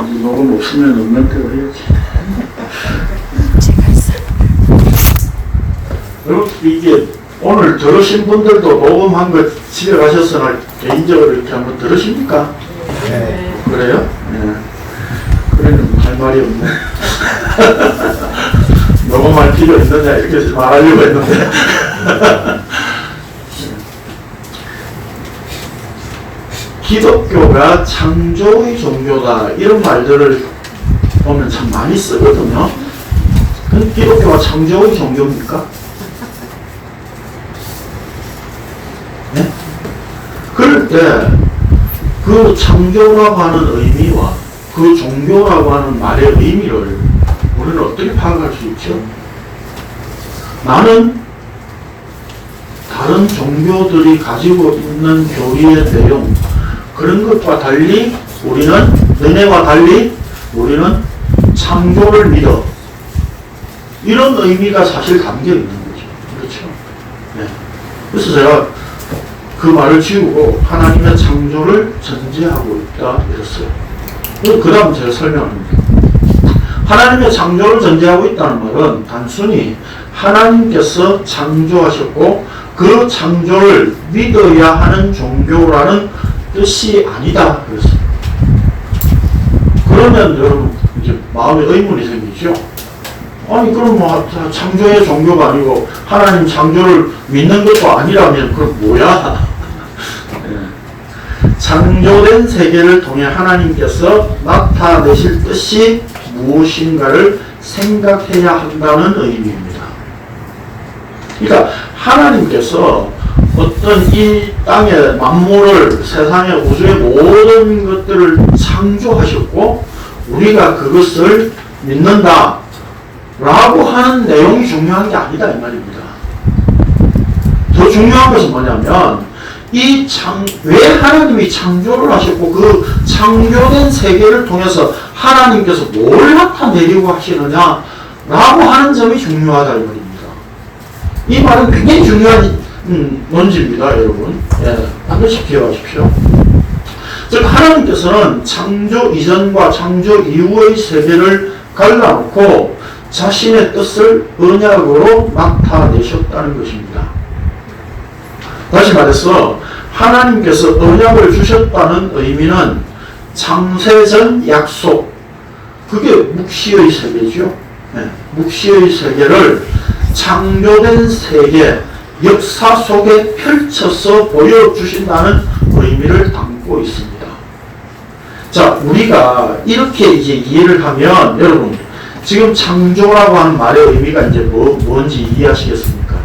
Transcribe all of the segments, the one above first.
녹음 없으면 없는 대로 해야지. 여러분, 이게 오늘 들으신 분들도 녹음한 거 집에 가셔서 개인적으로 이렇게 한번 들으십니까? 네. 그래요? 네. 그래는 할 말이 없네. 녹음할 필요 있느냐 이렇게 말하려고 했는데. 기독교가 창조의 종교다 이런 말들을 보면 참 많이 쓰거든요. 근데 기독교가 창조의 종교입니까? 네? 그럴 때 그 창조라고 하는 의미와 그 종교라고 하는 말의 의미를 우리는 어떻게 파악할 수 있죠? 나는 다른 종교들이 가지고 있는 교리의 내용 그런 것과 달리 우리는 너네와 달리 우리는 창조를 믿어. 이런 의미가 사실 담겨 있는 거죠. 그렇죠? 네. 그래서 제가 그 말을 지우고 하나님의 창조를 전제하고 있다 이랬어요. 그 다음 제가 설명합니다. 하나님의 창조를 전제하고 있다는 말은 단순히 하나님께서 창조하셨고 그 창조를 믿어야 하는 종교라는 뜻이 아니다 그랬어요. 그러면 여러분 이제 마음에 의문이 생기죠. 아니 그럼 뭐 창조의 종교가 아니고 하나님 창조를 믿는 것도 아니라면 그럼 뭐야? 창조된 세계를 통해 하나님께서 나타내실 뜻이 무엇인가를 생각해야 한다는 의미입니다. 그러니까 하나님께서 어떤 이 땅의 만물을 세상의 우주의 모든 것들을 창조하셨고 우리가 그것을 믿는다 라고 하는 내용이 중요한 게 아니다 이 말입니다. 더 중요한 것은 뭐냐면 왜 하나님이 창조를 하셨고 그 창조된 세계를 통해서 하나님께서 뭘 나타내려고 하시느냐 라고 하는 점이 중요하다 이 말입니다. 이 말은 굉장히 중요한 논지입니다 여러분. 예, 반드시 기억하십시오. 즉 하나님께서는 창조 이전과 창조 이후의 세계를 갈라놓고 자신의 뜻을 언약으로 나타내셨다는 것입니다. 다시 말해서 하나님께서 언약을 주셨다는 의미는 창세전 약속, 그게 묵시의 세계죠. 네, 묵시의 세계를 창조된 세계, 역사 속에 펼쳐서 보여주신다는 의미를 담고 있습니다. 자, 우리가 이렇게 이제 이해를 하면 여러분 지금 창조라고 하는 말의 의미가 이제 뭔지 이해하시겠습니까?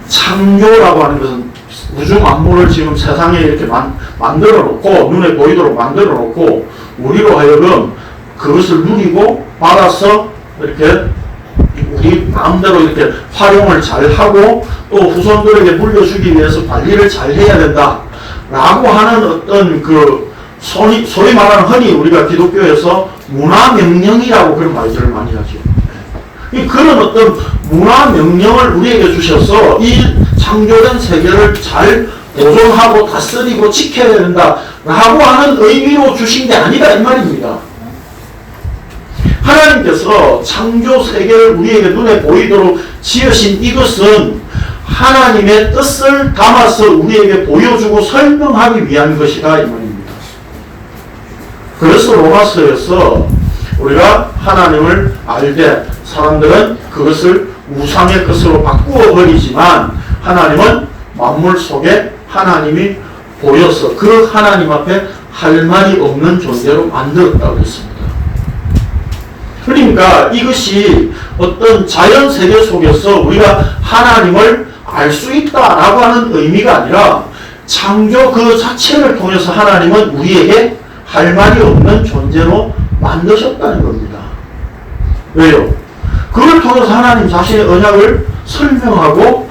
창조라고 하는 것은 우주 만물을 지금 세상에 이렇게 만들어 놓고 눈에 보이도록 만들어 놓고 우리로 하여금 그것을 누리고 받아서 이렇게 우리 마음대로 이렇게 활용을 잘 하고 또 후손들에게 물려주기 위해서 관리를 잘 해야 된다 라고 하는 어떤 그 소위 말하는 흔히 우리가 기독교에서 문화명령이라고 그런 말들을 많이 하죠. 그런 어떤 문화명령을 우리에게 주셔서 이 창조된 세계를 잘 보존하고 다스리고 지켜야 된다 라고 하는 의미로 주신 게 아니다 이 말입니다. 하나님께서 창조 세계를 우리에게 눈에 보이도록 지으신 이것은 하나님의 뜻을 담아서 우리에게 보여주고 설명하기 위한 것이다 이 말입니다. 그래서 로마서에서 우리가 하나님을 알되 사람들은 그것을 우상의 것으로 바꾸어 버리지만 하나님은 만물 속에 하나님이 보여서 그 하나님 앞에 할 말이 없는 존재로 만들었다고 했습니다. 그러니까 이것이 어떤 자연 세계 속에서 우리가 하나님을 알 수 있다라고 하는 의미가 아니라 창조 그 자체를 통해서 하나님은 우리에게 할 말이 없는 존재로 만드셨다는 겁니다. 왜요? 그걸 통해서 하나님 자신의 언약을 설명하고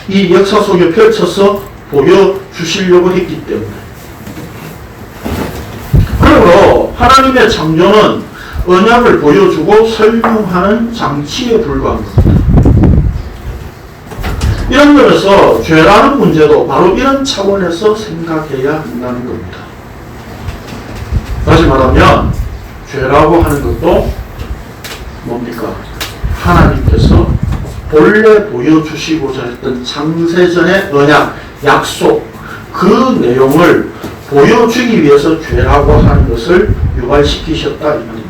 이 역사 속에 펼쳐서 보여주시려고 했기 때문에. 그러므로 하나님의 창조는 언약을 보여주고 설명하는 장치에 불과한 겁니다. 이런 면에서 죄라는 문제도 바로 이런 차원에서 생각해야 한다는 겁니다. 다시 말하면 죄라고 하는 것도 뭡니까? 하나님께서 본래 보여주시고자 했던 창세전의 언약, 약속, 그 내용을 보여주기 위해서 죄라고 하는 것을 유발시키셨다 이 말입니다.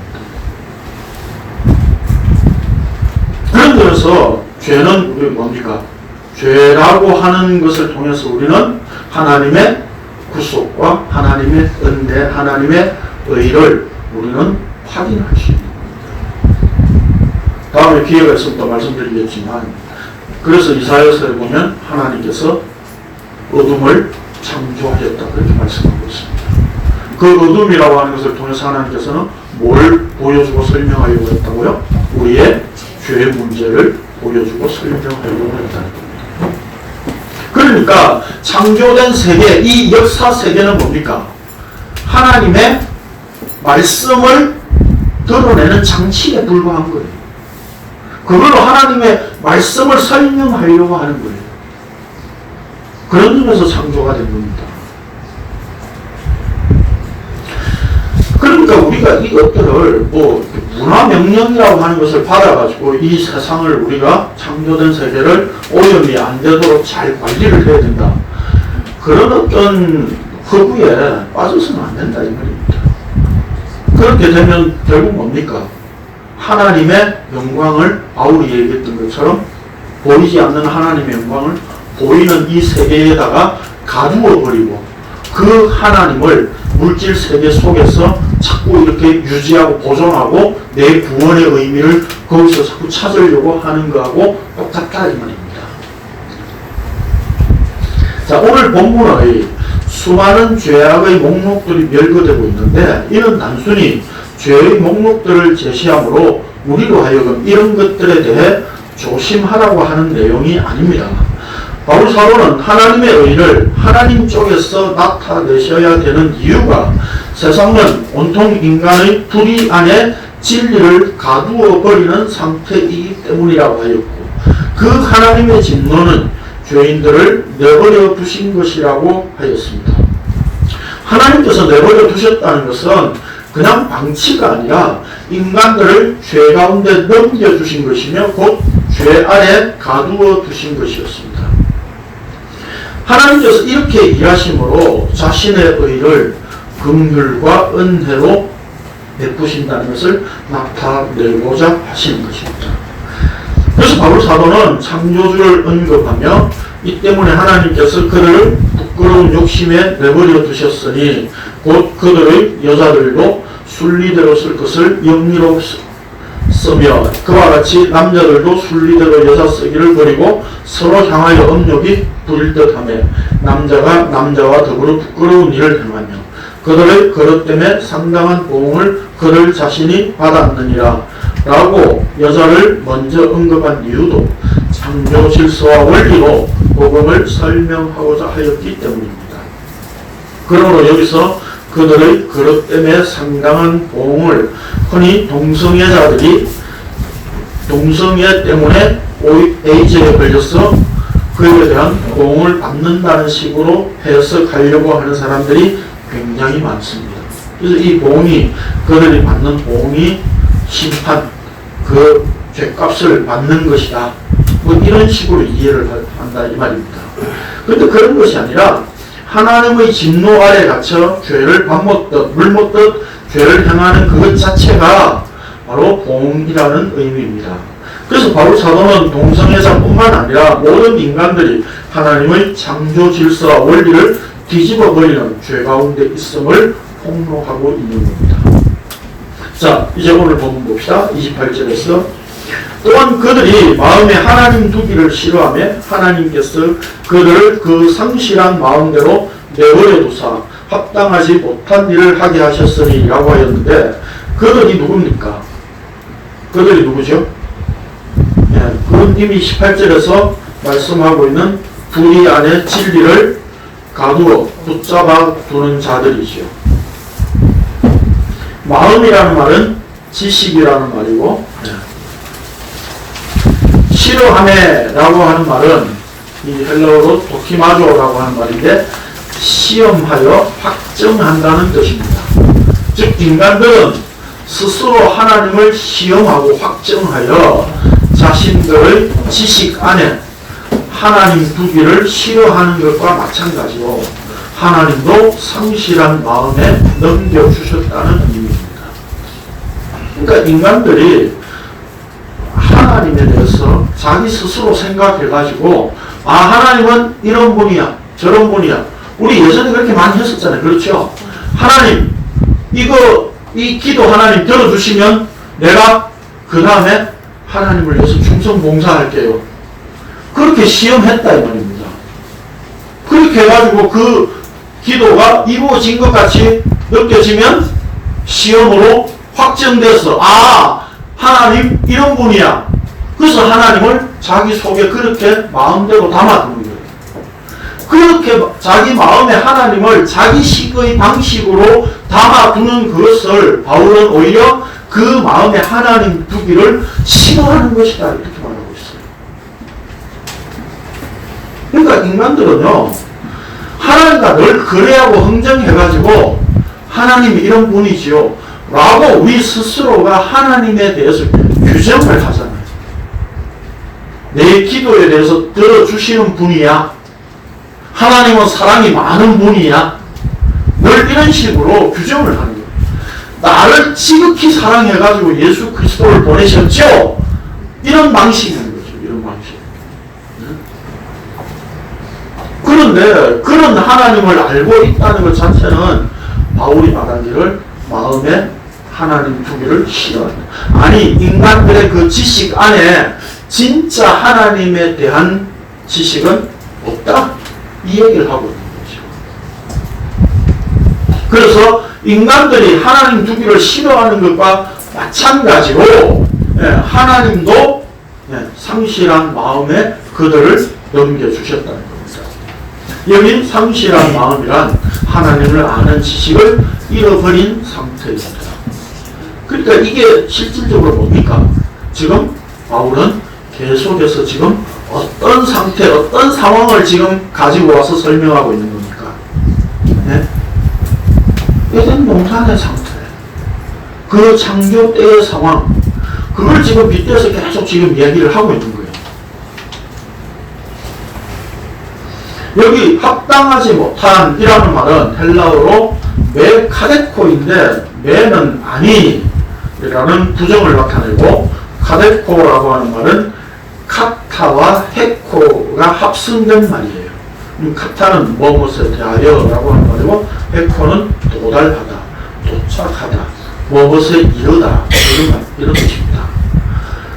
그런 데서 죄는 우리 뭡니까? 죄라고 하는 것을 통해서 우리는 하나님의 구속과 하나님의 은혜, 하나님의 의를 우리는 확인할 수 있는 겁니다. 다음에 기회가 있으면 또 말씀드리겠지만, 그래서 이사야서에 보면 하나님께서 어둠을 창조하셨다 그렇게 말씀하고 있습니다. 그 어둠이라고 하는 것을 통해서 하나님께서는 뭘 보여주고 설명하려고 했다고요? 우리의 죄 문제를 보여주고 설명하려고 했다는 겁니다. 그러니까 창조된 세계, 이 역사 세계는 뭡니까? 하나님의 말씀을 드러내는 장치에 불과한 거예요. 그걸로 하나님의 말씀을 설명하려고 하는 거예요. 그런 점에서 창조가 된 겁니다. 그러니까 우리가 이것들을 문화명령이라고 하는 것을 받아가지고 이 세상을 우리가 창조된 세계를 오염이 안 되도록 잘 관리를 해야 된다. 그런 어떤 허구에 빠져서는 안 된다 이 말입니다. 그렇게 되면 결국 뭡니까? 하나님의 영광을 바울이 얘기했던 것처럼 보이지 않는 하나님의 영광을 보이는 이 세계에다가 가두어 버리고 그 하나님을 물질 세계 속에서 자꾸 이렇게 유지하고 보존하고 내 구원의 의미를 거기서 자꾸 찾으려고 하는 거하고 똑같다 이 말입니다. 자, 오늘 본문의 수많은 죄악의 목록들이 멸거되고 있는데 이는 단순히 죄의 목록들을 제시함으로 우리로 하여금 이런 것들에 대해 조심하라고 하는 내용이 아닙니다. 바울 사도는 하나님의 의를 하나님 쪽에서 나타내셔야 되는 이유가 세상은 온통 인간의 불의 안에 진리를 가두어 버리는 상태이기 때문이라고 하였고, 그 하나님의 진노는 죄인들을 내버려 두신 것이라고 하였습니다. 하나님께서 내버려 두셨다는 것은 그냥 방치가 아니라 인간들을 죄 가운데 넘겨주신 것이며 곧 죄 안에 가두어 두신 것이었습니다. 하나님께서 이렇게 일하심으로 자신의 의를 긍휼과 은혜로 베푸신다는 것을 나타내고자 하시는 것입니다. 그래서 바울 사도는 창조주를 언급하며 이 때문에 하나님께서 그들을 부끄러운 욕심에 내버려 두셨으니 곧 그들의 여자들도 순리대로 쓸 것을 영리로 쓰며 그와 같이 남자들도 순리대로 여자 쓰기를 버리고 서로 향하여 업력이 부릴 듯하며 남자가 남자와 더불어 부끄러운 일을 행하며 그들의 그릇 때문에 상당한 보응을 그들 자신이 받았느니라 라고 여자를 먼저 언급한 이유도 창조 질서와 원리로 복음을 설명하고자 하였기 때문입니다. 그러므로 여기서 그들의 그릇 때문에 상당한 보응을 흔히 동성애자들이 동성애 때문에 에이즈에 걸려서 그에 대한 보응을 받는다는 식으로 해석하려고 하는 사람들이 굉장히 많습니다. 그래서 이 보응이 그들이 받는 보응이 심판, 그 죄값을 받는 것이다. 뭐 이런 식으로 이해를 한다 이 말입니다. 그런데 그런 것이 아니라 하나님의 진노 아래 갇혀 죄를 밥 먹듯 물 먹듯 죄를 행하는 그것 자체가 바로 보응이라는 의미입니다. 그래서 바울 사도는 동성애자뿐만 아니라 모든 인간들이 하나님의 창조 질서와 원리를 뒤집어 버리는 죄 가운데 있음을 폭로하고 있는 겁니다. 자, 이제 오늘 본문 봅시다. 28절에서 또한 그들이 마음에 하나님 두기를 싫어하며 하나님께서 그들을 그 상실한 마음대로 내버려 두사 합당하지 못한 일을 하게 하셨으니 라고 하였는데 그들이 누굽니까? 그들이 누구죠? 예, 그건 이미 18절에서 말씀하고 있는 불의 안에 진리를 가두어 붙잡아 두는 자들이죠. 마음이라는 말은 지식이라는 말이고 싫어하네라고 하는 말은 이 헬라어로 도키마조라고 하는 말인데 시험하여 확정한다는 뜻입니다. 즉 인간들은 스스로 하나님을 시험하고 확정하여 자신들의 지식 안에 하나님 두기를 싫어하는 것과 마찬가지로 하나님도 성실한 마음에 넘겨주셨다는 의미입니다. 그러니까 인간들이 하나님에 대해서 자기 스스로 생각해가지고 하나님은 이런 분이야 저런 분이야. 우리 예전에 그렇게 많이 했었잖아요. 그렇죠? 하나님 이 기도 하나님 들어주시면 내가 그 다음에 하나님을 위해서 충성 봉사할게요. 그렇게 시험했다 이 말입니다. 그렇게 해가지고 그 기도가 이루어진 것 같이 느껴지면 시험으로 확정돼서 하나님 이런 분이야. 그래서 하나님을 자기 속에 그렇게 마음대로 담아두는 거예요. 그렇게 자기 마음에 하나님을 자기 식의 방식으로 담아두는 그것을 바울은 오히려 그 마음에 하나님 두기를 싫어하는 것이다 이렇게 말하고 있어요. 그러니까 인간들은요 하나님과 늘 거래하고 흥정해가지고 하나님이 이런 분이지요 라고 우리 스스로가 하나님에 대해서 규정을 하잖아요. 내 기도에 대해서 들어주시는 분이야. 하나님은 사랑이 많은 분이야. 늘 이런 식으로 규정을 하는 거예요. 나를 지극히 사랑해가지고 예수 그리스도를 보내셨죠? 이런 방식인 거죠. 이런 방식. 그런데 그런 하나님을 알고 있다는 것 자체는 바울이 말하기를 마음에 하나님 두기를 싫어한다. 아니 인간들의 그 지식 안에 진짜 하나님에 대한 지식은 없다. 이 얘기를 하고 있는 거죠. 그래서 인간들이 하나님 두기를 싫어하는 것과 마찬가지로 하나님도 상실한 마음에 그들을 넘겨주셨다는 겁니다. 여기 상실한 마음이란 하나님을 아는 지식을 잃어버린 상태입니다. 그러니까 이게 실질적으로 뭡니까? 지금 바울은 계속해서 지금 어떤 상태, 어떤 상황을 지금 가지고 와서 설명하고 있는 겁니까? 에덴 동산의 상태, 그 창조 때의 상황, 그걸 지금 빗대서 계속 지금 이야기를 하고 있는 거예요. 여기 합당하지 못한 이라는 말은 헬라어로 메카데코인데 메는 아니 라는 부정을 나타내고 카데코라고 하는 말은 카타와 헤코가 합성된 말이에요. 카타는 무엇에 대하여 라고 하는 말이고 헤코는 도달하다, 도착하다, 무엇에 이르다 이런 뜻입니다.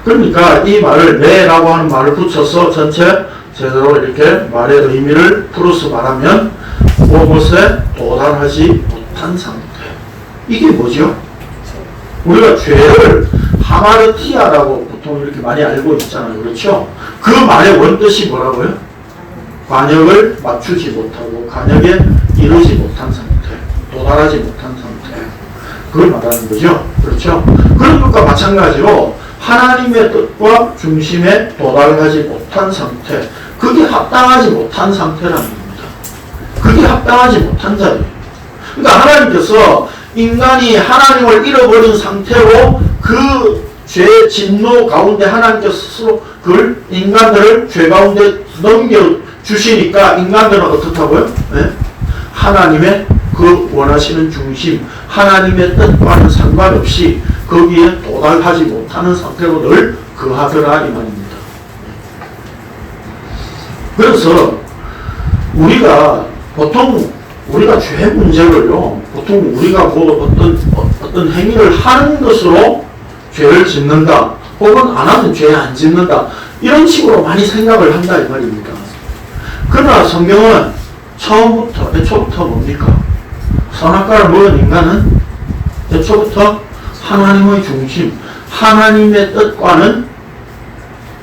그러니까 이 말을 메라고 하는 말을 붙여서 전체 제대로 이렇게 말의 의미를 풀어서 말하면 무엇에 도달하지 못한 상태. 이게 뭐죠? 우리가 죄를 하마르티아라고 보통 이렇게 많이 알고 있잖아요. 그렇죠? 그 말의 원뜻이 뭐라고요? 관역을 맞추지 못하고 관역에 이르지 못한 상태, 도달하지 못한 상태. 그걸 말하는 거죠. 그렇죠? 그런 것과 마찬가지로 하나님의 뜻과 중심에 도달하지 못한 상태, 그게 합당하지 못한 상태라는 겁니다. 그게 합당하지 못한 자리예요. 그러니까 하나님께서 인간이 하나님을 잃어버린 상태로 그 죄 진노 가운데 하나님께서 스스로 그걸 인간들을 죄 가운데 넘겨주시니까 인간들은 어떻다고요? 하나님의 그 원하시는 중심, 하나님의 뜻과는 상관없이 거기에 도달하지 못하는 상태로 늘 거하더라 이 말입니다. 그래서 우리가 보통 우리가 죄 문제를요, 보통 우리가 뭐 어떤 행위를 하는 것으로 죄를 짓는다, 혹은 안 하면 죄 안 짓는다, 이런 식으로 많이 생각을 한다 이 말입니다. 그러나 성경은 처음부터, 애초부터 뭡니까? 선악과를 먹은 인간은 애초부터 하나님의 중심, 하나님의 뜻과는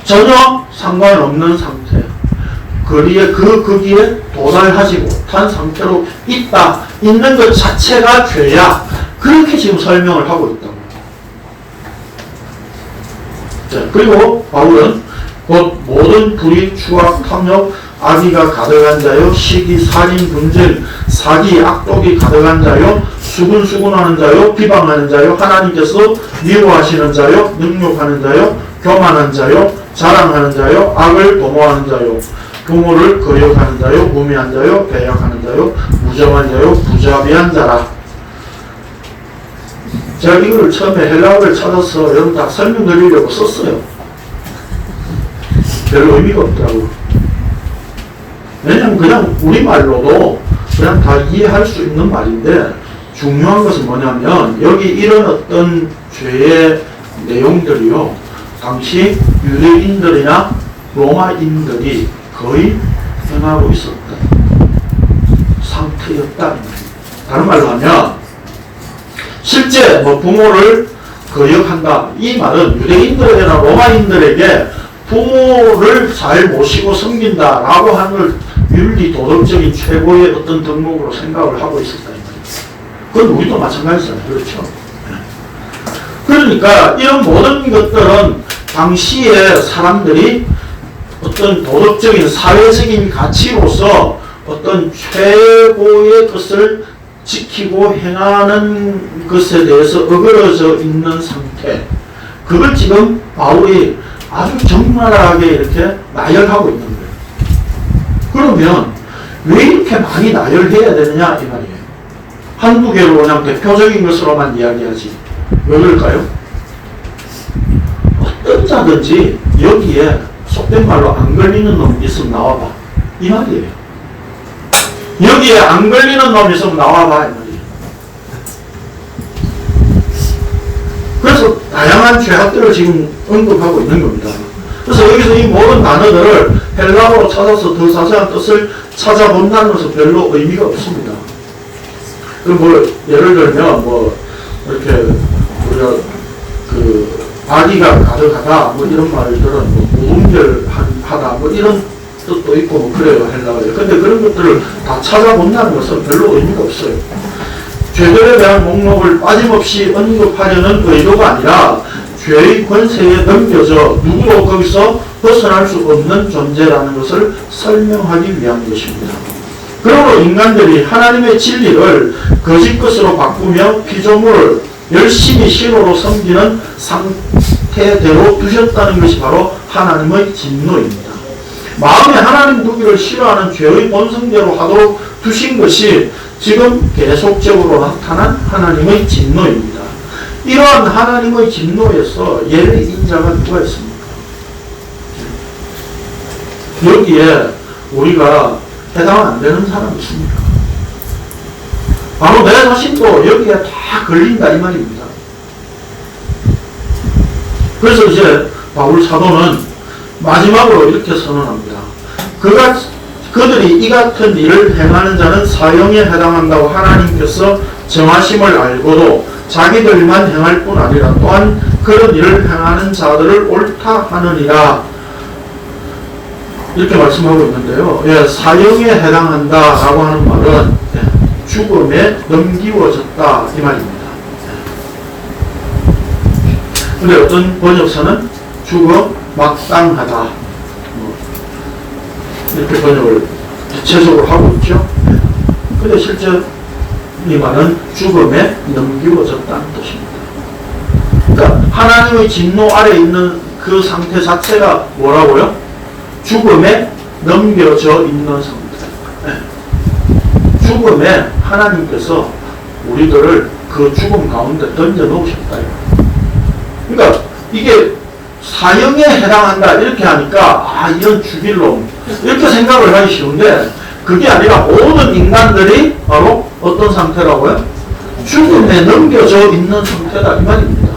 전혀 상관없는 상태, 거기에 도달하지 못한 상태로 있는 것 자체가 죄야. 그렇게 지금 설명을 하고 있다고. 자, 그리고 바울은 곧 모든 불의, 추악, 탐욕, 악의가 가득한 자요, 시기, 살인, 분쟁, 사기, 악독이 가득한 자요, 수군수군하는 자요, 비방하는 자요, 하나님께서 미워하시는 자요, 능욕하는 자요, 교만한 자요, 자랑하는 자요, 악을 도모하는 자요, 부모를 거역하는 자요, 무미한 자요, 배약하는 자요, 무정한 자요, 부자비한 자라. 제가 이걸 처음에 헬라어를 찾아서 여러분 다 설명드리려고 썼어요. 별로 의미가 없더라고요. 왜냐면 그냥 우리말로도 그냥 다 이해할 수 있는 말인데, 중요한 것은 뭐냐면 여기 이런 어떤 죄의 내용들이요, 당시 유대인들이나 로마인들이 거의 행하고 있었던 상태였다. 다른 말로 하면 실제 뭐 부모를 거역한다, 이 말은 유대인들에게나 로마인들에게 부모를 잘 모시고 섬긴다라고 하는 윤리 도덕적인 최고의 어떤 덕목으로 생각을 하고 있었다. 그건 우리도 마찬가지잖아요. 그렇죠? 그러니까 이런 모든 것들은 당시에 사람들이 어떤 도덕적인 사회적인 가치로서 어떤 최고의 것을 지키고 행하는 것에 대해서 어그러져 있는 상태, 그걸 지금 바울이 아주 적나라하게 이렇게 나열하고 있는 거예요. 그러면 왜 이렇게 많이 나열해야 되느냐 이 말이에요. 한두 개로 그냥 대표적인 것으로만 이야기하지 왜 그럴까요? 어떤 자든지 여기에 속된 말로 안 걸리는 놈 있으면 나와봐 이 말이에요. 여기에 안 걸리는 놈 있으면 나와봐 이 말이에요. 그래서 다양한 죄악들을 지금 언급하고 있는 겁니다. 그래서 여기서 이 모든 단어들을 헬라어로 찾아서 더 자세한 뜻을 찾아본다는 것은 별로 의미가 없습니다. 그럼 뭐 예를 들면 뭐 이렇게 우리가 그 아기가 가득하다 뭐 이런 말들은 뭐 무분별하다 뭐 이런 뜻도 있고 뭐 그래요 헬라어에. 근데 그런 것들을 다 찾아본다는 것은 별로 의미가 없어요. 죄들에 대한 목록을 빠짐없이 언급하려는 의도가 아니라 죄의 권세에 넘겨져 누구도 거기서 벗어날 수 없는 존재라는 것을 설명하기 위한 것입니다. 그러므로 인간들이 하나님의 진리를 거짓 것으로 바꾸며 피조물을 열심히 신으로 섬기는 상태대로 두셨다는 것이 바로 하나님의 진노입니다. 마음에 하나님 두기를 싫어하는 죄의 본성대로 하도록 두신 것이 지금 계속적으로 나타난 하나님의 진노입니다. 이러한 하나님의 진노에서 예외 인자가 누가 있습니까? 여기에 우리가 해당 안 되는 사람이 있습니까? 바로 내 자신도 여기에 다 걸린다 이 말입니다. 그래서 이제 바울 사도는 마지막으로 이렇게 선언합니다. 그들이 이 같은 일을 행하는 자는 사형에 해당한다고 하나님께서 정하심을 알고도 자기들만 행할 뿐 아니라 또한 그런 일을 행하는 자들을 옳다 하느니라 이렇게 말씀하고 있는데요. 예, 사형에 해당한다라고 하는 말은 죽음에 넘기워졌다 이 말입니다. 근데 어떤 번역서는 죽음 마땅하다 이렇게 번역을 대체적으로 하고 있죠. 근데 실제 이 말은 죽음에 넘기워졌다는 뜻입니다. 그러니까 하나님의 진노 아래 있는 그 상태 자체가 뭐라고요? 죽음에 넘겨져 있는 상태. 죽음에 하나님께서 우리들을 그 죽음 가운데 던져 놓으셨다. 그러니까 이게 사형에 해당한다 이렇게 하니까 이런 죽일 놈 이렇게 생각을 하기 쉬운데 그게 아니라 모든 인간들이 바로 어떤 상태라고요? 죽음에 넘겨져 있는 상태다 이 말입니다.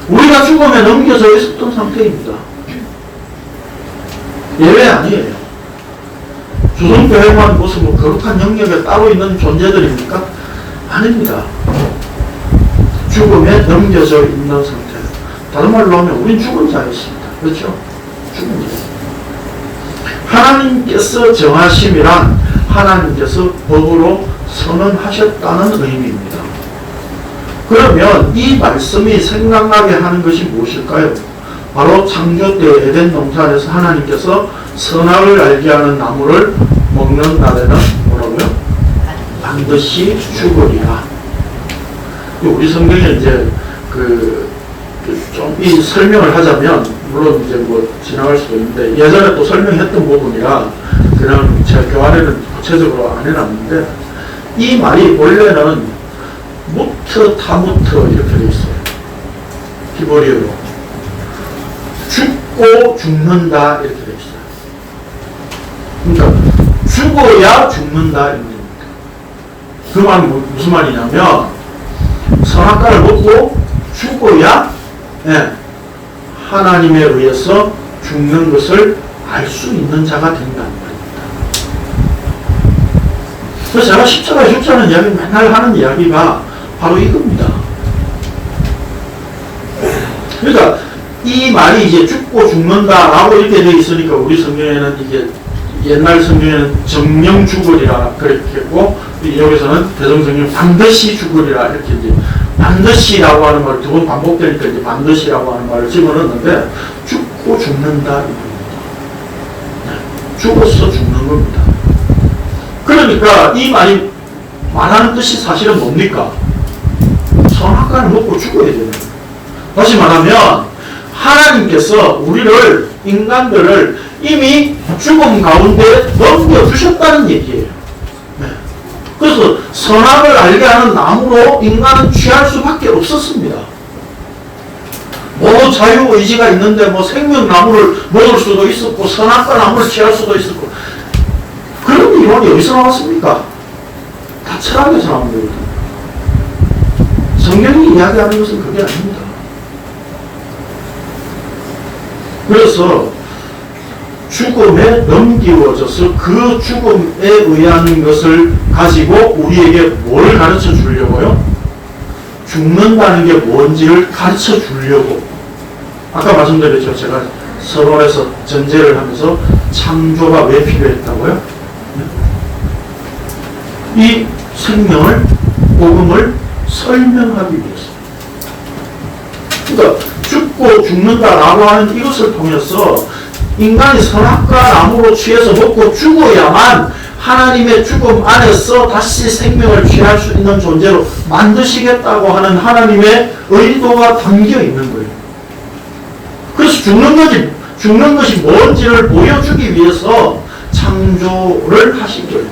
우리가 죽음에 넘겨져 있었던 상태입니다. 예외 아니에요. 조선교회만 무슨 뭐 거룩한 영역에 따로 있는 존재들입니까? 아닙니다. 죽음에 넘겨져 있는 상태. 다른 말로 하면 우린 죽은 자였습니다. 그렇죠? 죽은 자. 하나님께서 정하심이란 하나님께서 법으로 선언하셨다는 의미입니다. 그러면 이 말씀이 생각나게 하는 것이 무엇일까요? 바로 창조 때 에덴 동산에서 하나님께서 선악을 알게 하는 나무를 먹는 날에는 뭐라고요? 반드시 죽으리라. 우리 성경에 이제 좀 이 설명을 하자면, 물론 이제 뭐 지나갈 수도 있는데, 예전에 또 설명했던 부분이라 그냥 제가 교환에는 구체적으로 안 해놨는데, 이 말이 원래는 무트 타무트 이렇게 돼 있어요. 히브리어로. 죽고 죽는다 이렇게 돼 있어요. 그러니까 죽어야 죽는다 이런 겁니다. 그 말은 무슨 말이냐면, 선악과를 먹고 죽어야 하나님에 의해서 죽는 것을 알 수 있는 자가 된다는 말입니다. 그래서 제가 십자가에 죽자는 이야기 맨날 하는 이야기가 바로 이겁니다. 그러니까 이 말이 이제 죽고 죽는다라고 이렇게 되어 있으니까 우리 성경에는 이게 옛날 성경에는 정령 죽으리라 그렇게 했고, 여기서는 대성성경 반드시 죽으리라 이렇게 이제 반드시라고 하는 말을 두 번 반복되니까 이제 반드시라고 하는 말을 집어넣었는데, 죽고 죽는다 이겁니다. 죽어서 죽는 겁니다. 그러니까 이 말이 말하는 뜻이 사실은 뭡니까? 선악과를 먹고 죽어야 되는 거예요. 다시 말하면 하나님께서 우리를, 인간들을 이미 죽음 가운데 넘겨주셨다는 얘기예요. 그래서 선악을 알게 하는 나무로 인간은 취할 수밖에 없었습니다. 뭐 자유의지가 있는데 뭐 생명나무를 먹을 수도 있었고 선악과 나무를 취할 수도 있었고, 그런 이론이 어디서 나왔습니까? 다 철학에서 나온 거거든요. 성경이 이야기하는 것은 그게 아닙니다. 그래서 죽음에 넘기워져서 그 죽음에 의한 것을 가지고 우리에게 뭘 가르쳐 주려고요? 죽는다는 게 뭔지를 가르쳐 주려고. 아까 말씀드렸죠. 제가 서론에서 전제를 하면서 창조가 왜 필요했다고요? 이 생명을, 복음을 설명하기 위해서. 그러니까 죽고 죽는다라고 하는 이것을 통해서 인간이 선악과 나무로 취해서 먹고 죽어야만 하나님의 죽음 안에서 다시 생명을 취할 수 있는 존재로 만드시겠다고 하는 하나님의 의도가 담겨 있는 거예요. 그래서 죽는 것이 뭔지를 보여주기 위해서 창조를 하신 거예요.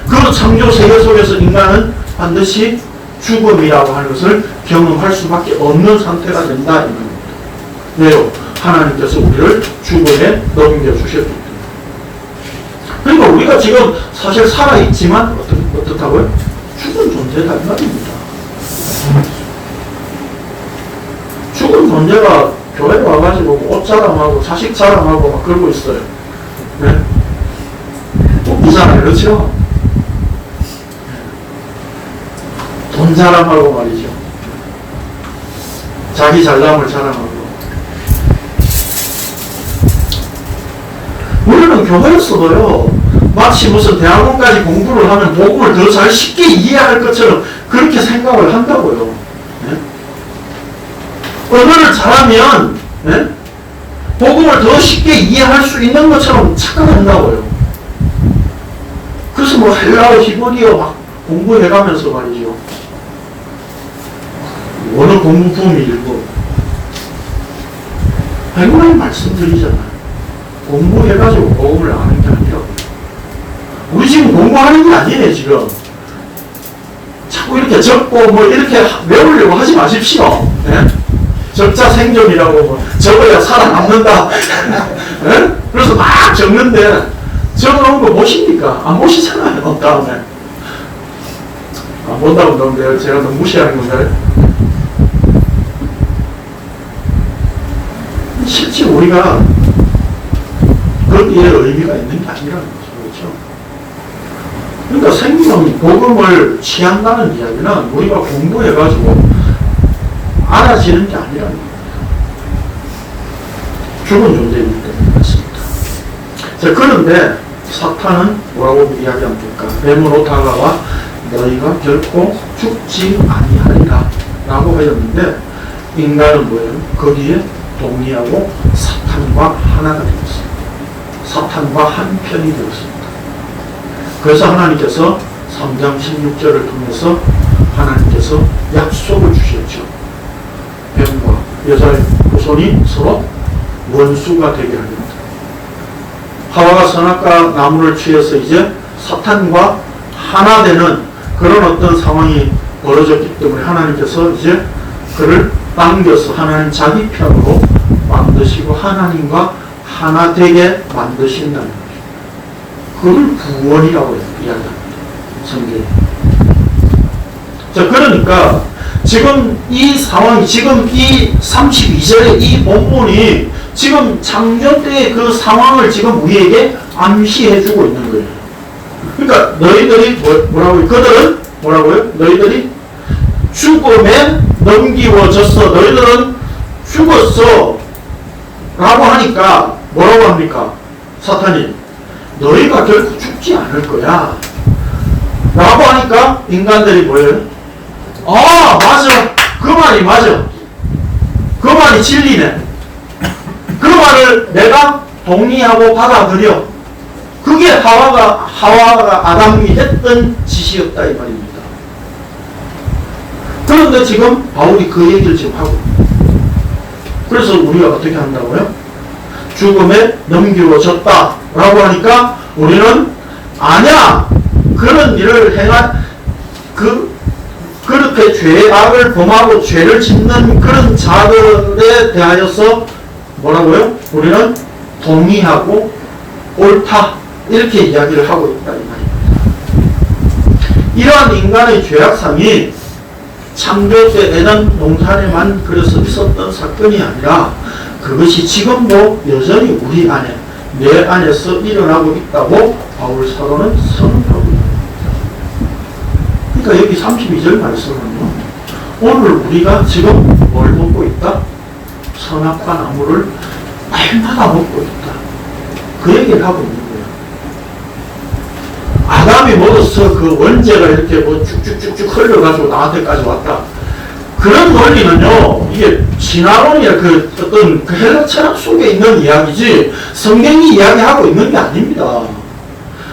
그 창조 세계 속에서 인간은 반드시 죽음이라고 하는 것을 경험할 수밖에 없는 상태가 된다. 왜요? 하나님께서 우리를 죽음에 넘겨주셨기 때문에. 그러니까 우리가 지금 사실 살아있지만 어떻다고요? 죽은 존재다 이 말입니다. 죽은 존재가 교회에 와가지고 옷 자랑하고 자식 자랑하고 막 그러고 있어요. 네? 웃기잖아요. 그렇죠? 돈 자랑하고 말이죠. 자기 잘남을 자랑하고. 우리는 교회에서도요, 마치 무슨 대학원까지 공부를 하면 복음을 더 잘 쉽게 이해할 것처럼 그렇게 생각을 한다고요. 네? 언어를 잘하면 네? 복음을 더 쉽게 이해할 수 있는 것처럼 착각한다고요. 그래서 뭐 헬라어, 히브리어 막 공부해가면서 말이죠. 원어 공부 붐이 일고. 백만이 말씀드리잖아요. 공부해가지고 복음을 아는 게 아니라고. 우리 지금 공부하는 게 아니에요, 지금. 자꾸 이렇게 적고 뭐 이렇게 외우려고 하지 마십시오. 네? 적자 생존이라고 뭐 적어야 살아남는다. 네? 그래서 막 적는데 적어놓은 거 보십니까? 안 보시잖아요, 다음에. 안 본다고 그러는데 제가 너무 무시하는 건가요? 실제 우리가 거기에 의미가 있는 게 아니라는 거죠. 그렇죠? 그러니까 생명, 복음을 취한다는 이야기는 우리가 공부해가지고 알아지는 게 아니라는 거예요. 죽은 존재이기 때문에 그렇습니다. 자, 그런데 사탄은 뭐라고 이야기합니까? 뱀으로 다가와 너희가 결코 죽지 아니하리라 라고 하였는데, 인간은 뭐예요? 거기에 동의하고 사탄과 하나가 되었습니다. 사탄과 한 편이 되었습니다. 그래서 하나님께서 3장 16절을 통해서 하나님께서 약속을 주셨죠. 뱀과 여자의 후손이 서로 원수가 되게 하겠다. 하와가 선악과 나무를 취해서 이제 사탄과 하나 되는 그런 어떤 상황이 벌어졌기 때문에 하나님께서 이제 그를 당겨서 하나님 자기 편으로 만드시고 하나님과 하나 되게 만드신다는 거죠. 그걸 구원이라고 이야기합니다. 성경이. 자, 그러니까 지금 이 상황이, 지금 이 32절의 이 본문이 지금 창조 때의 그 상황을 지금 우리에게 암시해 주고 있는 거예요. 그러니까 너희들이 뭐라고요? 그들은 뭐라고요? 너희들이 죽음에 넘기워졌어. 너희들은 죽었어. 라고 하니까 뭐라고 합니까? 사탄이 너희가 결코 죽지 않을 거야. 라고 하니까 인간들이 뭐예요? 아, 맞아. 그 말이 맞아. 그 말이 진리네. 그 말을 내가 동의하고 받아들여. 그게 하와가 아담이 했던 짓이었다 이 말입니다. 그런데 지금 바울이 그 얘기를 지금 하고 그래서 우리가 어떻게 한다고요? 죽음에 넘기워졌다 라고 하니까 우리는 아니야, 그런 일을 그렇게 죄악을 범하고 죄를 짓는 그런 자들에 대하여서 뭐라고요? 우리는 동의하고 옳다 이렇게 이야기를 하고 있다 이 말입니다. 이러한 인간의 죄악상이 창조 때 에덴 동산에만 그래서 있었던 사건이 아니라 그것이 지금도 여전히 우리 안에, 내 안에서 일어나고 있다고 바울 사도는 선언하고 있습니다. 그러니까 여기 32절 말씀은요, 오늘 우리가 지금 뭘 먹고 있다? 선악과 나무를 날마다 먹고 있다. 그 얘기를 하고 있는 거예요. 아담이 먹어서 그 원죄가 이렇게 뭐 쭉쭉쭉쭉 흘러가지고 나한테까지 왔다. 그런 논리는요, 이게 진화론이야, 그 어떤 그 헬라 철학 속에 있는 이야기지, 성경이 이야기하고 있는 게 아닙니다.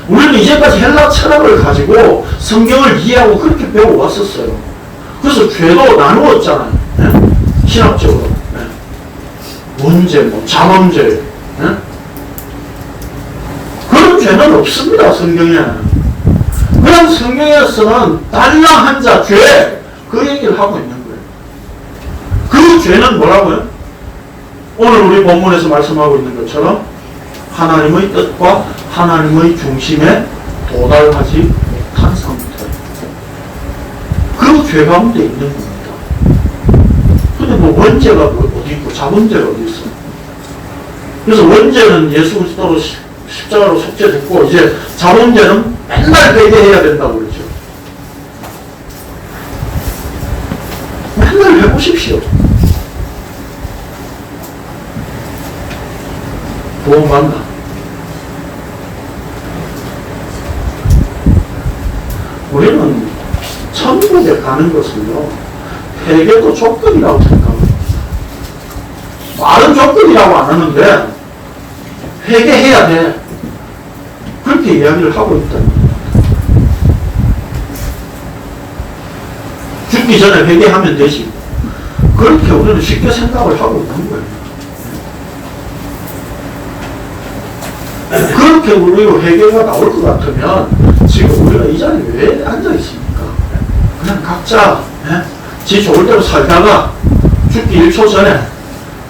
우리는 이제까지 헬라 철학을 가지고 성경을 이해하고 그렇게 배워왔었어요. 그래서 죄도 나누었잖아요. 네? 신학적으로. 네? 원죄, 뭐, 자범죄. 네? 그런 죄는 없습니다, 성경에. 그냥 성경에서는 달랑 한자, 죄, 그 얘기를 하고 있는 거예요. 그 죄는 뭐라고요? 오늘 우리 본문에서 말씀하고 있는 것처럼 하나님의 뜻과 하나님의 중심에 도달하지 못한 상태. 그 죄 가운데 있는 겁니다. 근데 뭐 원죄가 어디 있고 자범죄가 어디 있어? 그래서 원죄는 예수 그리스도로 십자가로 속죄됐고 이제 자범죄는 맨날 회개해야 된다고 그러죠. 맨날 해보십시오. 구원받나? 우리는 천국에 가는 것은요, 회개도 조건이라고 생각합니다. 말은 조건이라고 안 하는데 회개해야 돼. 그렇게 이야기를 하고 있다는 겁니다. 죽기 전에 회개하면 되지. 그렇게 우리는 쉽게 생각을 하고 있는 거예요. 그렇게 우리가 회개가 나올 것 같으면 지금 우리가 이 자리에 왜 앉아 있습니까? 그냥 각자 지 좋을 대로 살다가 죽기 1초 전에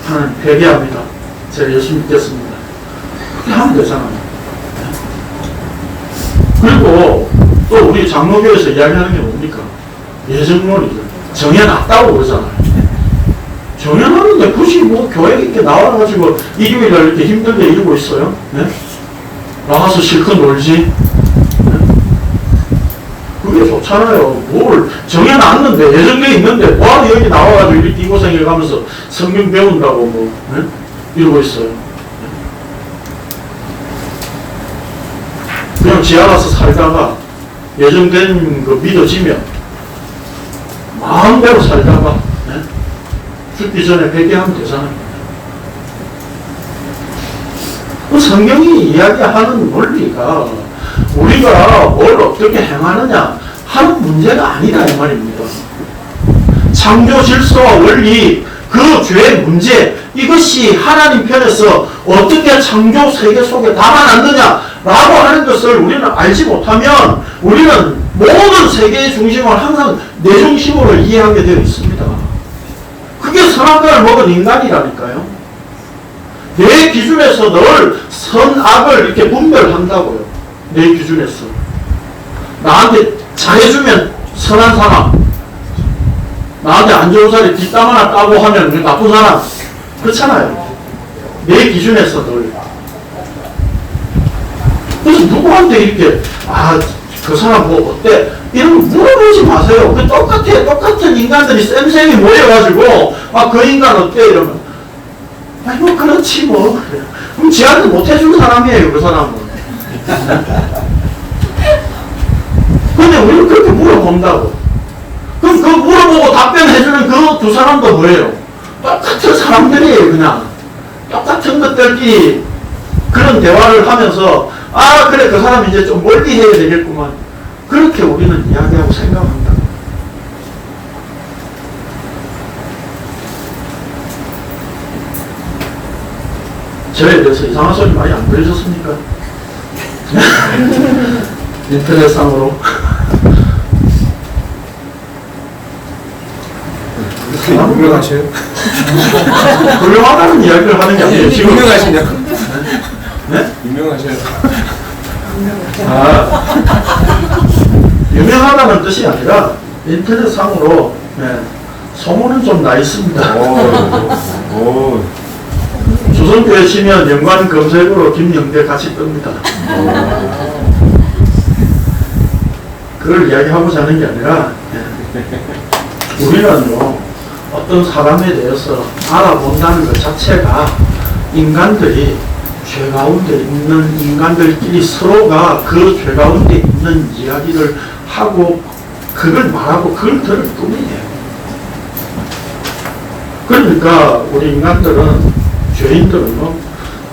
하나님 회개합니다. 제가 예수 믿겠습니다. 그렇게 하면 되잖아요. 그리고 또 우리 장로교에서 이야기하는 게 뭡니까? 예정론이죠. 정해놨다고 그러잖아요. 정해놨는데 굳이 뭐 교회 이렇게 나와가지고 일요일날 이렇게 힘들게 이러고 있어요. 네? 나가서 실컷 놀지. 네? 그게 좋잖아요. 뭘 정해놨는데 예정돼 있는데 뭐하러 여기 나와가지고 이렇게 이 고생해가면서 성경 배운다고 뭐 네? 이러고 있어요. 네? 그냥 지 알아서 살다가 예정된 거 믿어지면 마음대로 살다가 네? 죽기 전에 회개하면 되잖아요. 그 성경이 이야기하는 원리가 우리가 뭘 어떻게 행하느냐 하는 문제가 아니다 이 말입니다. 창조 질서와 원리, 그 죄의 문제, 이것이 하나님 편에서 어떻게 창조 세계 속에 담아놨느냐라고 하는 것을 우리는 알지 못하면 우리는 모든 세계의 중심을 항상 내 중심으로 이해하게 되어 있습니다. 그게 선악과를 먹은 인간이라니까요. 내 기준에서 늘 선악을 이렇게 분별한다고요. 내 기준에서. 나한테 잘해주면 선한 사람, 나한테 안 좋은 사람이 뒷담 하나 까고 하면 나쁜 사람. 그렇잖아요. 내 기준에서 늘. 그래서 누구한테 이렇게 그 사람 뭐 어때? 이런 거 물어보지 마세요. 그 똑같은 인간들이 쌤쌤이 모여가지고 그 인간 어때? 이러면 뭐 그렇지 뭐. 그럼 지한테 못해준 사람이에요 그 사람은. 근데 우리는 그렇게 물어본다고. 그럼 그 물어보고 답변해주는 그 두 사람도 뭐예요? 똑같은 사람들이에요. 그냥 똑같은 것들끼리 그런 대화를 하면서 그래 그 사람 이제 좀 멀리 해야 되겠구만. 그렇게 우리는 이야기하고 생각한다. 저에 대해서 이상한 소리 많이 안 들으셨습니까? 인터넷상으로. 유명하셔요? 훌륭하다는 이야기를 하는 게 아니에요. 지금. 유명하시냐고? 네? 유명하셔요? 유명하다는 뜻이 아니라 인터넷상으로 소문은 좀 나 있습니다. 오. 조선교회 치면 연관 검색으로 김영대 같이 뜹니다. 그걸 이야기하고자 하는 게 아니라 우리는요 어떤 사람에 대해서 알아본다는 것 자체가 인간들이 죄 가운데 있는 인간들끼리 서로가 그 죄 가운데 있는 이야기를 하고 그걸 말하고 그걸 들을 뿐이에요. 그러니까 우리 인간들은 죄인들은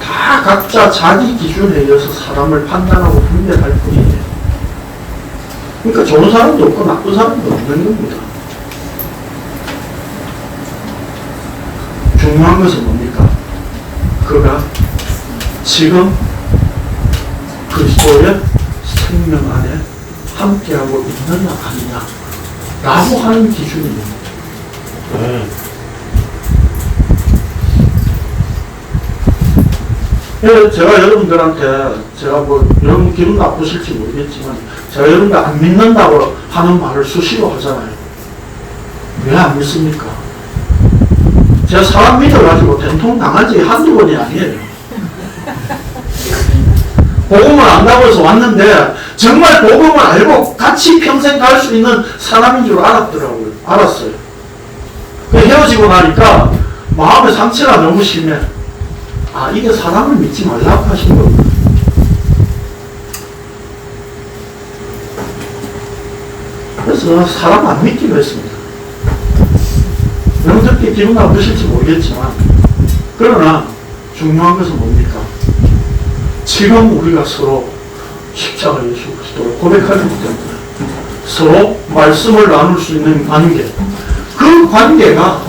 다 각자 자기 기준에 의해서 사람을 판단하고 분별할 뿐이에요. 그러니까 좋은 사람도 없고 나쁜 사람도 없는 겁니다. 중요한 것은 뭡니까? 그가 지금 그리스도의 생명 안에 함께하고 있느냐 아니냐 라고 하는 기준입니다. 제가 여러분들한테 제가 뭐 여러분 기분 나쁘실지 모르겠지만 제가 여러분들 안 믿는다고 하는 말을 수시로 하잖아요. 왜 안 믿습니까? 제가 사람 믿어가지고 된통 당한 지 한두 번이 아니에요. 복음을 안다고 해서 왔는데 정말 복음을 알고 같이 평생 갈 수 있는 사람인 줄 알았더라고요. 알았어요. 헤어지고 나니까 마음의 상처가 너무 심해. 이게 사람을 믿지 말라고 하신 겁니다. 그래서 사람 안 믿기로 했습니다. 여러분들께 기분 나쁘실지 모르겠지만 그러나 중요한 것은 뭡니까? 지금 우리가 서로 십자가 예수 그리스도를 고백하기 때문에 서로 말씀을 나눌 수 있는 관계, 그 관계가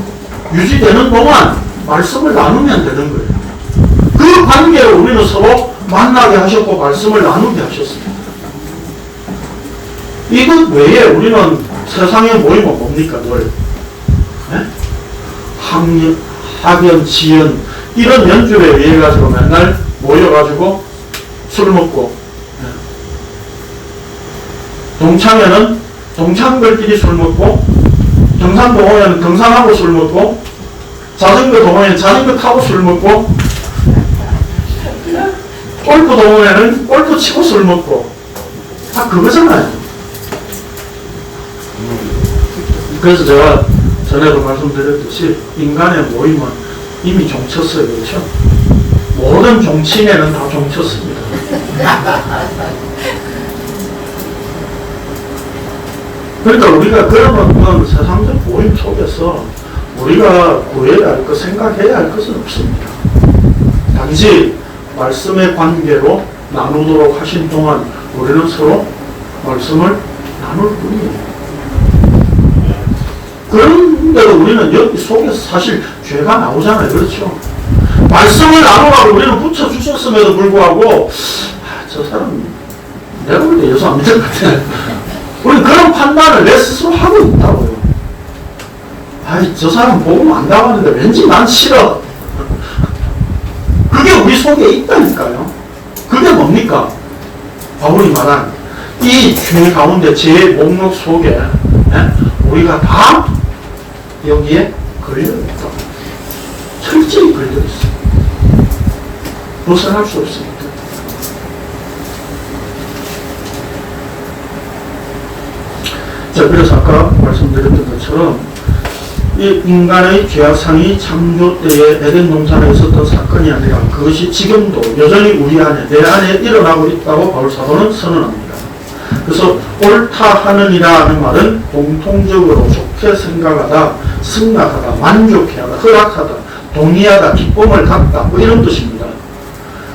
유지되는 동안 말씀을 나누면 되는 거예요. 그 관계를 우리는 서로 만나게 하셨고 말씀을 나누게 하셨습니다. 이것 외에 우리는 세상에 모이면 뭡니까? 늘 학연, 지연 이런 연주에 의해 가지고 맨날 모여가지고 술 먹고, 동창회는 동창들끼리 술 먹고, 등산동호회는 등산하고 술 먹고, 자전거 동호회는 자전거 타고 술 먹고, 골프 동호회는 골프 치고 술 먹고, 다 그거잖아요. 그래서 제가 전에도 말씀드렸듯이 인간의 모임은 이미 종쳤어요. 그렇죠? 모든 종친회는 다 종쳤습니다. 그러니까 우리가 그런 어떤 세상적 모임 속에서 우리가 구해야 할 것, 생각해야 할 것은 없습니다. 단지 말씀의 관계로 나누도록 하신 동안 우리는 서로 말씀을 나눌 뿐이에요. 그런데도 우리는 여기 속에서 사실 죄가 나오잖아요. 그렇죠? 말씀을 나누라고 우리는 붙여주셨음에도 불구하고 저 사람 내가 볼 때 예수 안 믿을 것 같아. 우리는 그런 판단을 내 스스로 하고 있다고요. 아이 저 사람 복음 안 나가는데 왠지 난 싫어. 그게 우리 속에 있다니까요. 그게 뭡니까? 바울이 말한 이 죄 가운데 제 목록 속에 우리가 다 여기에 걸려있다. 철저히 걸려있어. 벗어날 수 없습니다. 자, 그래서 아까 말씀드렸던 것처럼 이 인간의 죄악상이 창조 때에 에덴 동산에 있었던 사건이 아니라 그것이 지금도 여전히 우리 안에, 내 안에 일어나고 있다고 바울 사도는 선언합니다. 그래서 옳다 하느니라는 말은 공통적으로 좋게 생각하다, 승낙하다, 만족해하다, 허락하다, 동의하다, 기쁨을 갖다 뭐 이런 뜻입니다.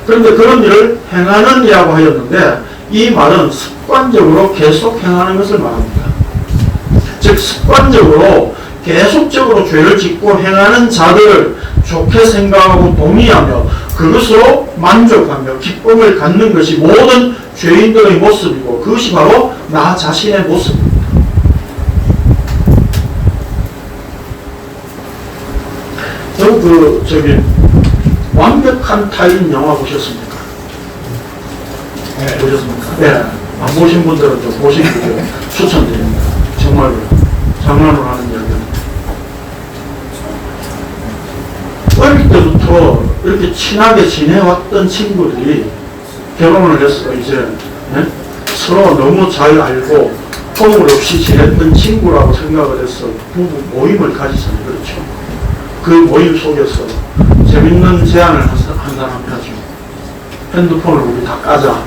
그런데 그런 일을 행하는 이라고 하였는데 이 말은 습관적으로 계속 행하는 것을 말합니다. 즉 습관적으로 계속적으로 죄를 짓고 행하는 자들을 좋게 생각하고 동의하며 그것으로 만족하며 기쁨을 갖는 것이 모든 죄인들의 모습이고 그것이 바로 나 자신의 모습입니다. 저기 완벽한 타인 영화 보셨습니까? 네. 보셨습니까? 네. 안 보신 분들은 좀 보시는 걸 추천드립니다. 정말로 장난으로 하는 이야기입니다. 어릴 때부터 이렇게 친하게 지내왔던 친구들이 결혼을 했어. 이제 서로 너무 잘 알고 통을 없이 지냈던 친구라고 생각을 해서 부부 모임을 가지잖아요. 그렇죠? 그 모임 속에서 재밌는 제안을 한 사람이 하죠. 핸드폰을 우리 다 까자.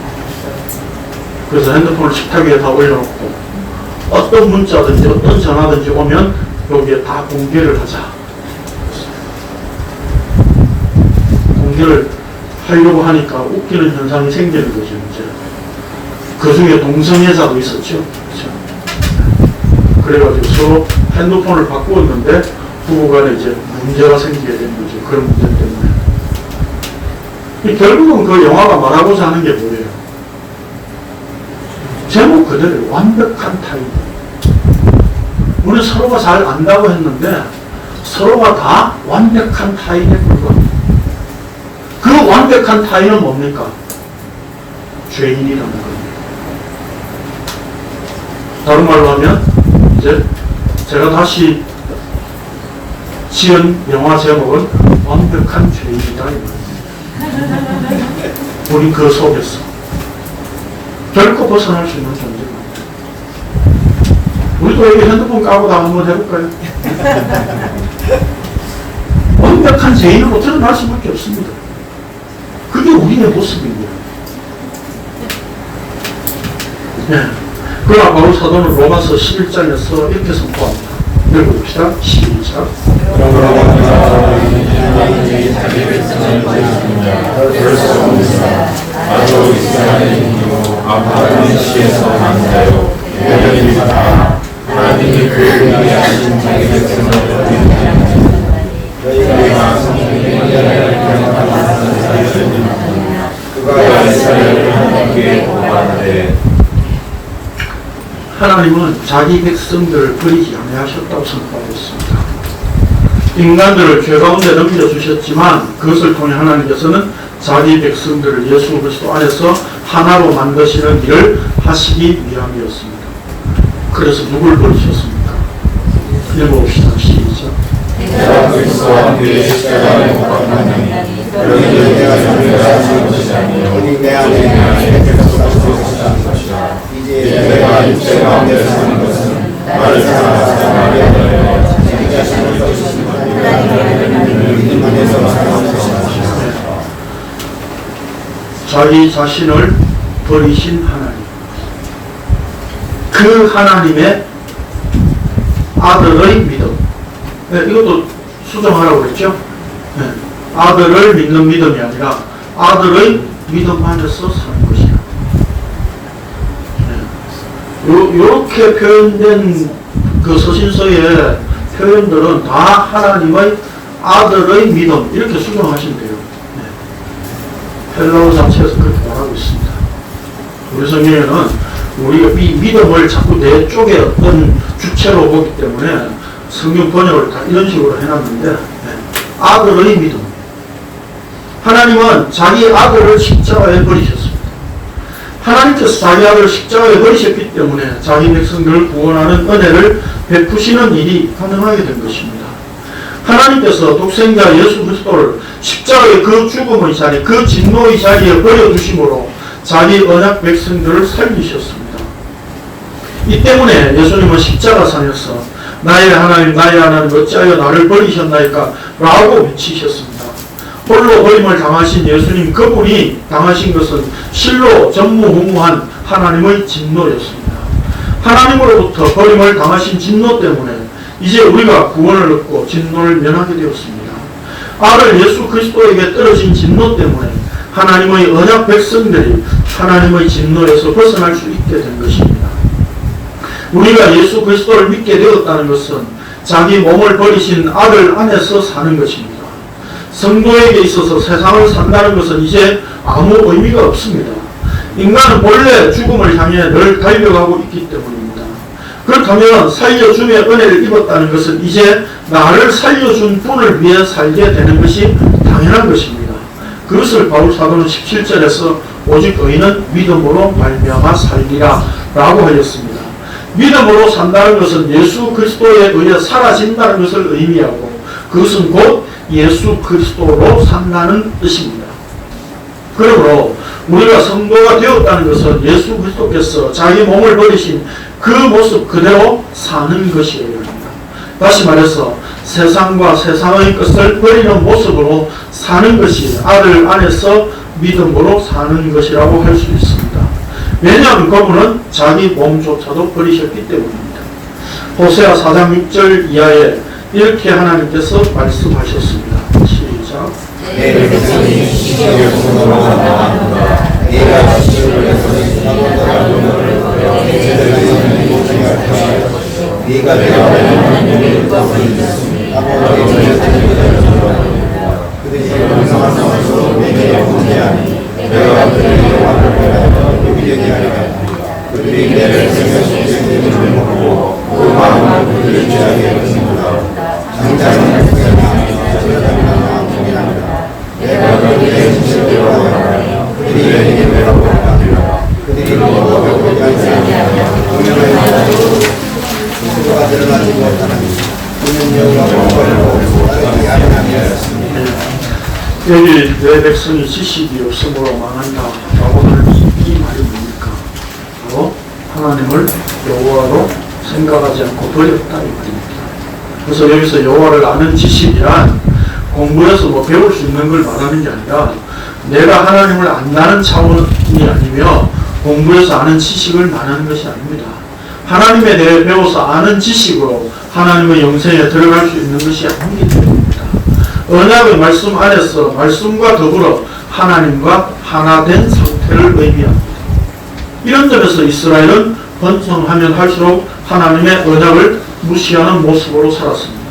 그래서 핸드폰을 식탁 위에 다 올려놓고 어떤 문자든지 어떤 전화든지 오면 여기에 다 공개를 하자. 공개를 하려고 하니까 웃기는 현상이 생기는 거죠. 이제 그 중에 동성애자도 있었죠. 그렇죠? 그래가지고 서로 핸드폰을 바꾸었는데 부부간에 이제 문제가 생기게 된 거죠. 그런 문제 때문에. 결국은 그 영화가 말하고자 하는 게 뭐예요? 제목 그대로 완벽한 타인. 우리 서로가 잘 안다고 했는데 서로가 다 완벽한 타인에 불과합니다. 그 완벽한 타인은 뭡니까? 죄인이라는 겁니다. 다른 말로 하면 이제 제가 다시 지은 영화 제목은 완벽한 죄인이다. 우리 그 속에서 결코 벗어날 수 있는 존재입니다. 우리도 여기 핸드폰 까고 다 한번 해볼까요? 완벽한 죄인으로 드러날 수밖에 없습니다. 그게 우리의 모습입니다. 네. 그러나 바울 사도는 로마서 11장에서 이렇게 선포합니다. 읽어봅시다. 12장. 하나님이 그에게 하신 자기 백성을 너희가 성령의 그가 이스라엘을 하나님께 보호하되 하나님은 자기 백성들을 버리지 아니하셨다고 선포하였습니다. 인간들을 죄 가운데 넘겨주셨지만 그것을 통해 하나님께서는 자기 백성들을 예수 그리스도 안에서 하나로 만드시는 일을 하시기 위함이었습니다. 그래서 누굴 버리셨습니까? 읽어봅시다. 시작. 그리스도와 함께 십자가에 못 박히나니 너희를 내가 정죄하신 것이 아니요 오직 내 안에 계속 것이라. 이제 내가 육체 가운데 사는 것은 나를 사랑하여 자기 자신을 버리신 하나님 안에서 사는 것이라. 자기 자신을 버리신 하나님. 그 하나님의 아들의 믿음. 네, 이것도 수정하라고 그랬죠? 네, 아들을 믿는 믿음이 아니라 아들의 믿음 안에서 사는 것이다. 요렇게 표현된 그 서신서의 표현들은 다 하나님의 아들의 믿음, 이렇게 수정하시면 돼요. 헬라어 자체에서 그렇게 말하고 있습니다. 우리 성경에는 우리가 이 믿음을 자꾸 내 쪽에 어떤 주체로 보기 때문에 성경 번역을 다 이런 식으로 해놨는데, 아들의 믿음. 하나님은 자기 아들을 십자가에 버리셨습니다. 하나님께서 자기 아들을 십자가에 버리셨기 때문에 자기 백성들을 구원하는 은혜를 베푸시는 일이 가능하게 된 것입니다. 하나님께서 독생자 예수 그리스도를 십자가의 그 죽음의 자리, 그 진노의 자리에 버려두심으로 자기 언약 백성들을 살리셨습니다. 이 때문에 예수님은 십자가상에서 나의 하나님 어찌하여 나를 버리셨나이까 라고 외치셨습니다. 홀로 버림을 당하신 예수님, 그분이 당하신 것은 실로 전무후무한 하나님의 진노였습니다. 하나님으로부터 버림을 당하신 진노 때문에 이제 우리가 구원을 얻고 진노를 면하게 되었습니다. 아들 예수 그리스도에게 떨어진 진노 때문에 하나님의 언약 백성들이 하나님의 진노에서 벗어날 수 있게 된 것입니다. 우리가 예수 그리스도를 믿게 되었다는 것은 자기 몸을 버리신 아들 안에서 사는 것입니다. 성도에게 있어서 세상을 산다는 것은 이제 아무 의미가 없습니다. 인간은 본래 죽음을 향해 늘 달려가고 있기 때문입니다. 그렇다면 살려줌의 은혜를 입었다는 것은 이제 나를 살려준 분을 위해 살게 되는 것이 당연한 것입니다. 그것을 바울 사도는 17절에서 오직 의인은 믿음으로 말미암아 살리라 라고 하였습니다. 믿음으로 산다는 것은 예수 그리스도에 의해 사라진다는 것을 의미하고, 그것은 곧 예수 그리스도로 산다는 뜻입니다. 그러므로 우리가 성도가 되었다는 것은 예수 그리스도께서 자기 몸을 버리신 그 모습 그대로 사는 것이에요. 다시 말해서 세상과 세상의 것을 버리는 모습으로 사는 것이 아들 안에서 믿음으로 사는 것이라고 할 수 있습니다. 왜냐하면 그분은 자기 몸조차도 버리셨기 때문입니다. 호세아 4장 6절 이하에 이렇게 하나님께서 말씀하셨습니다. 시작. 내 백성이 시기를 손으로 나왔노라. 내가 시기를 손으로 네가 내가 하나님의 뜻을 있으니 아버지의 그들이 명성한 성으로 내게 공개하니 내가 그들에게 화를 베하여 유비되게 하리라. 그들이 내를 생각시키는 일을 먹고 그 마음을 그들을 취하게 하시는구나. 장자는 그들을 공개합니다. 내가 그들의 진실대로 하여 그들이 내게 매라고 하리라. 그들이 너도 배고프지 않으며 공명을 하고 스스로가 드러나지 못하는 그는 여호와 공부하고 따르지 아니하였습니다. 여기 내 백성이 지식이 없으므로 망한다 라고 하는 이 말이 뭡니까? 바로 하나님을 여호와로 생각하지 않고 버렸다 이 말입니다. 그래서 여기서 여호와를 아는 지식이란 공부해서 뭐 배울 수 있는 걸 말하는 게 아니라 내가 하나님을 안다는 차원이 아니며 공부해서 아는 지식을 말하는 것이 아닙니다. 하나님에 대해 배워서 아는 지식으로 하나님의 영생에 들어갈 수 있는 것이 아니기 때문입니다. 언약의 말씀 안에서 말씀과 더불어 하나님과 하나 된 상태를 의미합니다. 이런 점에서 이스라엘은 번성하면 할수록 하나님의 언약을 무시하는 모습으로 살았습니다.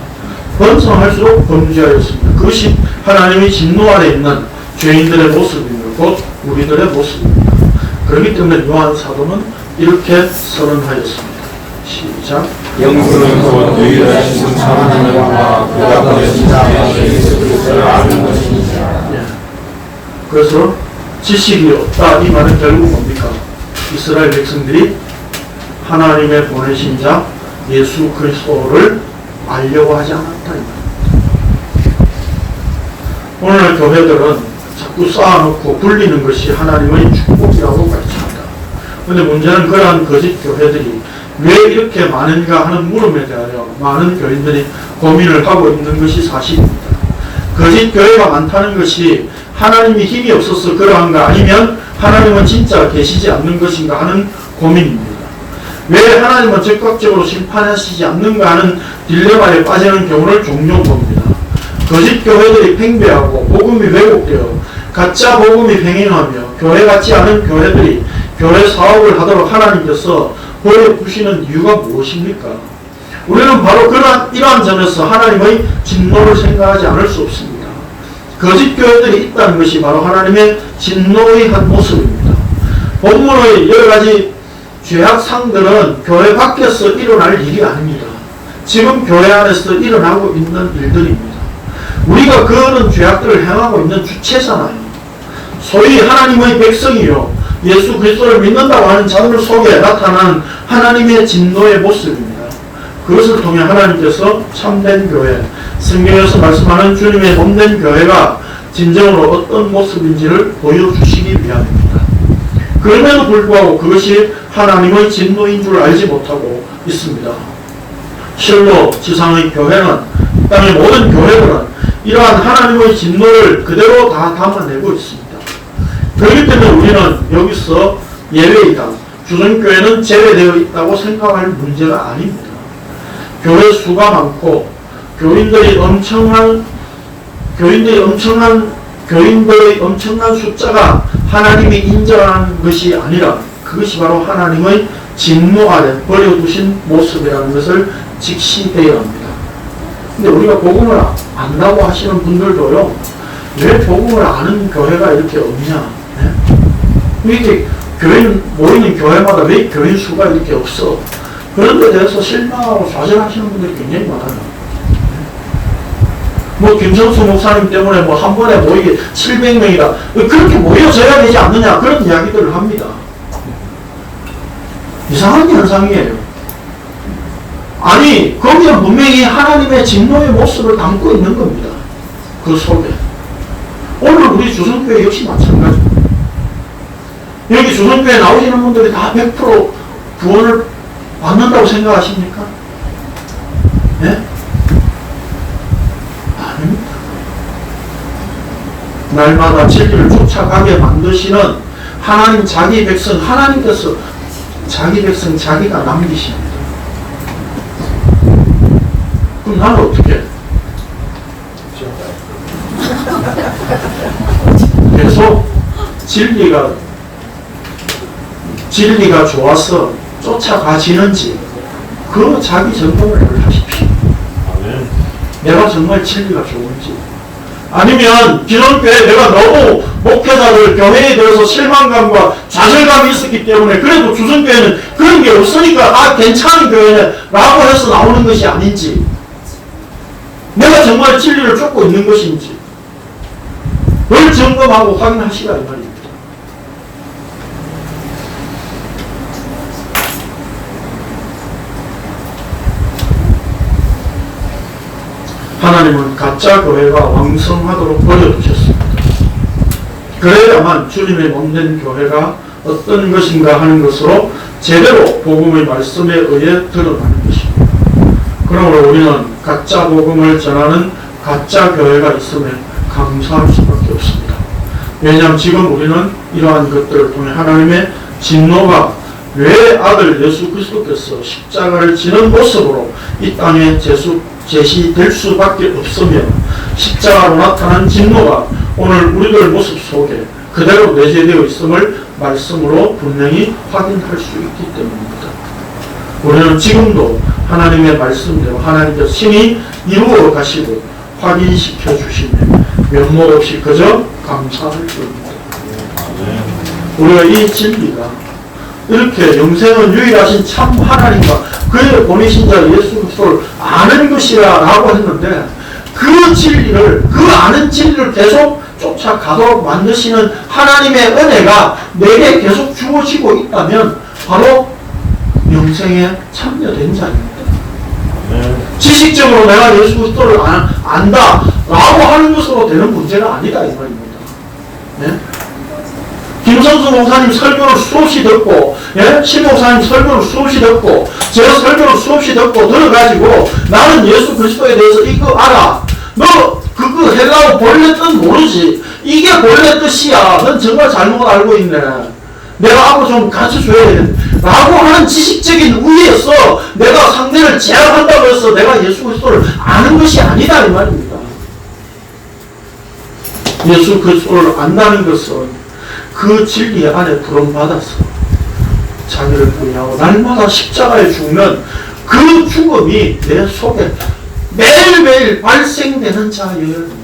번성할수록 범죄하였습니다. 그것이 하나님의 진노 아래 있는 죄인들의 모습입니다. 곧 우리들의 모습입니다. 그렇기 때문에 요한 사도는 이렇게 선언하였습니다. 시작. 영생은 곧 유일하신 참 하나님과 그가 보내신 예수 그리스도를 아는 것입니다. 그래서 지식이 없다 이 말은 결국 뭡니까? 이스라엘 백성들이 하나님의 보내신 자 예수 그리스도를 알려고 하지 않았다 이 말입니다. 오늘날 교회들은 자꾸 쌓아놓고 굴리는 것이 하나님의 축복이라고 가르칩니다. 그런데 문제는 그러한 거짓 교회들이 왜 이렇게 많은가 하는 물음에 대하여 많은 교인들이 고민을 하고 있는 것이 사실입니다. 거짓 교회가 많다는 것이 하나님이 힘이 없어서 그러한가 아니면 하나님은 진짜 계시지 않는 것인가 하는 고민입니다. 왜 하나님은 적극적으로 심판하시지 않는가 하는 딜레마에 빠지는 경우를 종종 봅니다. 거짓 교회들이 팽배하고 복음이 왜곡되어 가짜 복음이 횡행하며 교회 같지 않은 교회들이 교회 사업을 하도록 하나님께서 보여주시는 이유가 무엇입니까? 우리는 바로 이러한 점에서 하나님의 진노를 생각하지 않을 수 없습니다. 거짓 교회들이 있다는 것이 바로 하나님의 진노의 한 모습입니다. 본문의 여러 가지 죄악상들은 교회 밖에서 일어날 일이 아닙니다. 지금 교회 안에서 일어나고 있는 일들입니다. 우리가 그런 죄악들을 행하고 있는 주체잖아요. 소위 하나님의 백성이요, 예수 그리스도를 믿는다고 하는 자들 속에 나타나는 하나님의 진노의 모습입니다. 그것을 통해 하나님께서 참된 교회, 성경에서 말씀하는 주님의 몸된 교회가 진정으로 어떤 모습인지를 보여주시기 위함입니다. 그럼에도 불구하고 그것이 하나님의 진노인 줄 알지 못하고 있습니다. 실로 지상의 교회는, 이 땅의 모든 교회들은 이러한 하나님의 진노를 그대로 다 담아내고 있습니다. 그렇기 때문에 우리는 여기서 예외이다, 주선교회는 제외되어 있다고 생각할 문제가 아닙니다. 교회 수가 많고 교인들의 엄청난 숫자가 하나님이 인정하는 것이 아니라 그것이 바로 하나님의 진노 아래 버려두신 모습이라는 것을 직시되어야 합니다. 근데 우리가 복음을 안다고 하시는 분들도요, 왜 복음을 아는 교회가 이렇게 없냐? 네? 이게 교인 모이는 교회마다 왜 교인 수가 이렇게 없어? 그런 데 대해서 실망하고 좌절하시는 분들이 굉장히 많아요. 뭐 김성수 목사님 때문에 뭐 한 번에 모이게 700명이다. 그렇게 모여져야 되지 않느냐, 그런 이야기들을 합니다. 이상한 현상이에요. 아니, 거기는 분명히 하나님의 진노의 모습을 담고 있는 겁니다. 그 속에. 오늘 우리 주선교회 역시 마찬가지입니다. 여기 주선교회 나오시는 분들이 다 100% 구원을 받는다고 생각하십니까? 예? 아닙니다. 날마다 진리를 쫓아가게 만드시는 하나님 자기 백성, 하나님께서 자기 백성 자기가 남기십니다. 그럼 나는 어떻게 해? 계속 진리가 좋아서 쫓아가지는지 그 자기 점검을 하십시오. 내가 정말 진리가 좋은지, 아니면 기존교회 내가 너무 목회자들 교회에 대해서 실망감과 좌절감이 있었기 때문에 그래도 주선교회는 그런 게 없으니까 괜찮은 교회네 라고 해서 나오는 것이 아닌지, 내가 정말 진리를 쫓고 있는 것인지 그걸 점검하고 확인하시라 이 말입니다. 하나님은 가짜 교회가 왕성하도록 버려두셨습니다. 그래야만 주님의 몸된 교회가 어떤 것인가 하는 것으로 제대로 복음의 말씀에 의해 드러나는 것입니다. 그러므로 우리는 가짜 복음을 전하는 가짜 교회가 있음에 감사할 수밖에 없습니다. 왜냐하면 지금 우리는 이러한 것들을 통해 하나님의 진노가 왜 아들 예수 그리스도께서 십자가를 지는 모습으로 이 땅에 제시될 수밖에 없으며, 십자가로 나타난 진노가 오늘 우리들 모습 속에 그대로 내재되어 있음을 말씀으로 분명히 확인할 수 있기 때문입니다. 우리는 지금도 하나님의 말씀대로 하나님께서 친히 이루어 가시고 확인시켜 주시며 면목 없이 그저 감사할 뿐입니다. 우리가 이 진리가 이렇게 영생은 유일하신 참 하나님과 그의 보내신 자 예수 그리스도를 아는 것이라 라고 했는데, 그 진리를, 그 아는 진리를 계속 쫓아가도록 만드시는 하나님의 은혜가 내게 계속 주어지고 있다면 바로 영생에 참여된 자입니다. 지식적으로 내가 예수 그리스도를 안다 라고 하는 것으로 되는 문제가 아니다 이 말입니다. 네? 김선수 목사님 설교를 수없이 듣고, 신 목사님 설교를 수없이 듣고, 제가 설교를 수없이 듣고 들어가지고 나는 예수 그리스도에 대해서 이거 알아. 너 그거 헬라어 본래 뜻 모르지. 이게 본래 뜻이야. 넌 정말 잘못 알고 있네. 내가 앞으로 좀 가르쳐줘야 되겠네. 라고 하는 지식적인 우위에서 내가 상대를 제압한다고 해서 내가 예수 그리스도를 아는 것이 아니다 이 말입니다. 예수 그리스도를 안다는 것은 그 진리 안에 부름받아서 자기를 부인하고 날마다 십자가에 죽는 그 죽음이 내 속에 매일매일 발생되는 자여야 됩니다.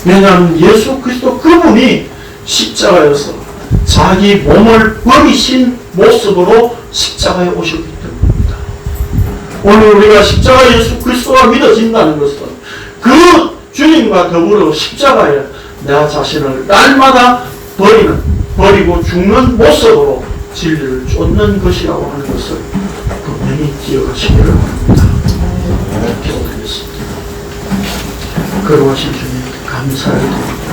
왜냐하면 예수 그리스도 그분이 십자가에서 자기 몸을 버리신 모습으로 십자가에 오셨기 때문입니다. 오늘 우리가 십자가 예수 그리스도가 믿어진다는 것은 그 주님과 더불어 십자가에 내 자신을 날마다 버리고 죽는 모습으로 진리를 쫓는 것이라고 하는 것을 분명히 기억하시기를 바랍니다. 기도드리겠습니다. 거룩하신 주님 감사를 드립니다.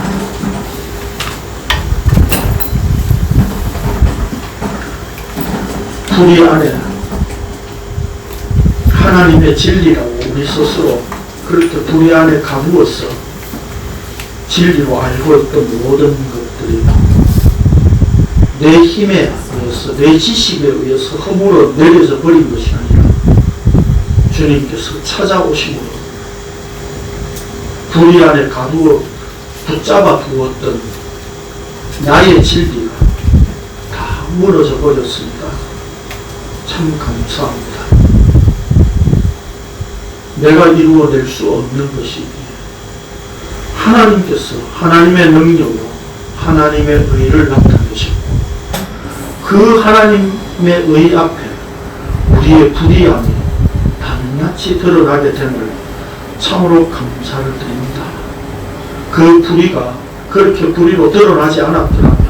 우리 안에 하나님의 진리라고 우리 스스로 그렇게 우리 안에 가두어서 진리로 알고 있던 모든 것들이 내 힘에 의해서 내 지식에 의해서 허물어 내려져 버린 것이 아니라 주님께서 찾아오심으로 우리 안에 가두어 붙잡아 두었던 나의 진리가 다 무너져 버렸습니다. 참 감사합니다. 내가 이루어낼 수 없는 것이 하나님께서 하나님의 능력으로 하나님의 의를 나타내시고 그 하나님의 의 앞에 우리의 불의함이 낱낱이 드러나게 됨을 참으로 감사를 드립니다. 그 불의가 그렇게 불의로 드러나지 않았더라면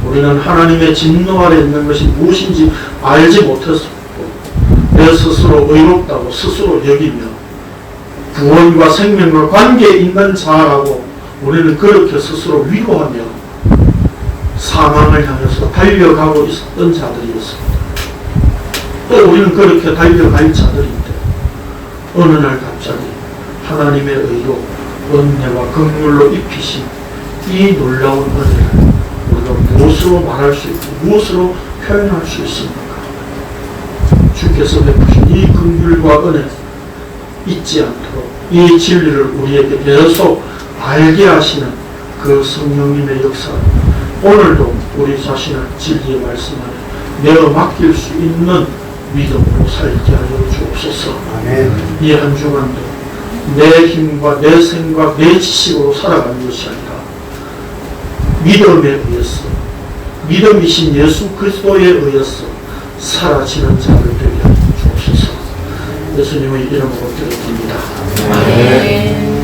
우리는 하나님의 진노 아래 있는 것이 무엇인지 알지 못했었고 내 스스로 의롭다고 스스로 여기며 구원과 생명과 관계에 있는 자라고 우리는 그렇게 스스로 위로하며 사망을 향해서 달려가고 있었던 자들이었습니다. 또 우리는 그렇게 달려갈 자들인데 어느 날 갑자기 하나님의 의로 은혜와 긍휼로 입히신 이 놀라운 은혜를 우리가 무엇으로 말할 수 있고 무엇으로 표현할 수 있습니까? 주께서 베푸신 이 긍휼과 은혜 잊지 않도록 이 진리를 우리에게 계속 알게 하시는 그 성령님의 역사 오늘도 우리 자신을 진리의 말씀 안에 내어 맡길 수 있는 믿음으로 살게 하여 주옵소서. 이 한 주간도 내 힘과 내 생각, 내 지식으로 살아가는 것이 아니라 믿음에 의해서 믿음이신 예수 그리스도에 의해서 사라지는 자를 되게 하여 주옵소서. 예수님의 이름으로 기도드립니다. 아멘.